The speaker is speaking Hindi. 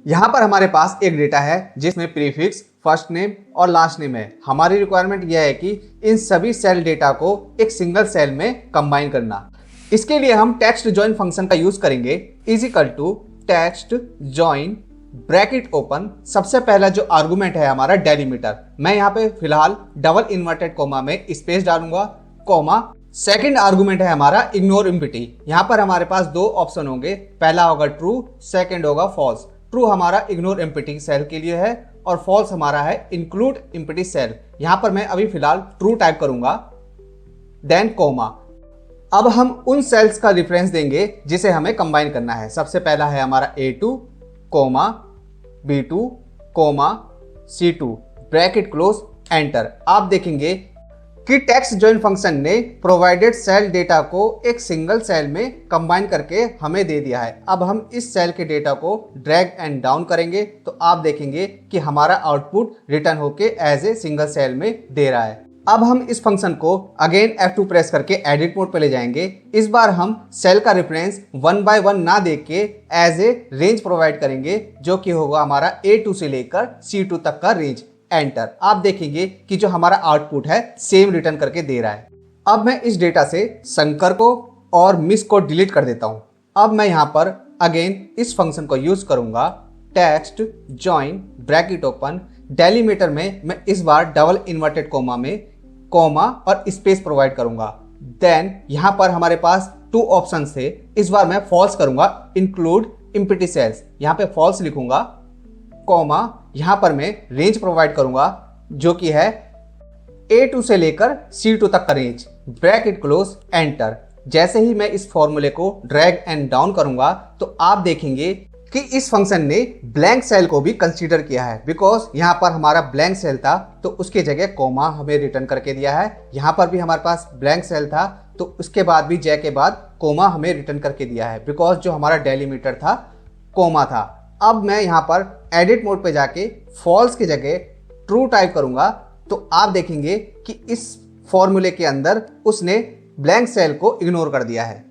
यहाँ पर हमारे पास एक डेटा है जिसमें प्रीफिक्स, फर्स्ट नेम और लास्ट नेम है। हमारी रिक्वायरमेंट यह है कि इन सभी सेल डेटा को एक सिंगल सेल में कंबाइन करना। इसके लिए हम टेक्स्ट जॉइन फंक्शन का यूज करेंगे। Is equal to text join bracket open. सबसे पहला जो आर्गुमेंट है हमारा डेलीमीटर, मैं यहाँ पे फिलहाल डबल इन्वर्टेड कोमा में स्पेस डालूंगा, कोमा। सेकंड आर्गुमेंट है हमारा इग्नोर एम्प्टी। यहाँ पर हमारे पास दो ऑप्शन होंगे, पहला होगा ट्रू, सेकंड होगा फॉल्स। ट्रू हमारा इग्नोर एम्प्टी सेल के लिए है और फॉल्स हमारा है इंक्लूड एम्प्टी सेल। यहां पर मैं अभी फिलहाल ट्रू टाइप करूंगा, देन कोमा। अब हम उन सेल्स का रेफरेंस देंगे जिसे हमें कंबाइन करना है। सबसे पहला है हमारा A2 comma B2 comma C2 bracket close enter. आप देखेंगे कि टेक्स्ट जॉइन फंक्शन ने प्रोवाइडेड सेल डेटा को एक सिंगल सेल में कंबाइन करके हमें दे दिया है। अब हम इस सेल के डेटा को ड्रैग एंड डाउन करेंगे तो आप देखेंगे कि हमारा आउटपुट रिटर्न होके एज ए सिंगल सेल में दे रहा है। अब हम इस फंक्शन को अगेन F2 प्रेस करके एडिट मोड पे ले जाएंगे। इस बार हम सेल का रेफरेंस 1 बाय 1 ना देख के एज ए रेंज प्रोवाइड करेंगे, जो कि होगा हमारा A2 से लेकर C2 तक का रेंज। एंटर। आप देखेंगे कि जो हमारा आउटपुट है सेम रिटर्न करके दे रहा है। अब मैं इस डेटा से शंकर को और मिस को डिलीट कर देता हूं। अब मैं यहां पर अगेन इस फंक्शन को यूज करूंगा, text join bracket open. Delimiter में मैं इस बार डबल इन्वर्टेड कोमा में कोमा और स्पेस प्रोवाइड करूंगा। देन यहां पर हमारे पास टू ऑप्शन थे, इस बार मैं फॉल्स करूंगा, इंक्लूड एम्प्टी सेल्स। यहां पे फॉल्स लिखूंगा, कोमा। यहां पर मैं रेंज प्रोवाइड करूंगा जो कि है A2 से लेकर C2 तक का रेंज, ब्रैकेट क्लोज एंटर। जैसे ही मैं इस फॉर्मूले को ड्रैग एंड डाउन करूंगा तो आप देखेंगे कि इस फंक्शन ने ब्लैंक सेल को भी कंसीडर किया है, बिकॉज यहां पर हमारा ब्लैंक सेल था तो उसकी जगह कोमा हमें रिटर्न करके दिया है। यहां पर भी हमारे पास ब्लैंक सेल था तो उसके बाद भी जे के बाद कोमा हमें रिटर्न करके दिया है, बिकॉज जो हमारा डेलीमीटर था कोमा था। अब मैं यहां पर एडिट मोड पे जाके फॉल्स की जगह ट्रू टाइप करूंगा तो आप देखेंगे कि इस फॉर्मूले के अंदर उसने ब्लैंक सेल को इग्नोर कर दिया है।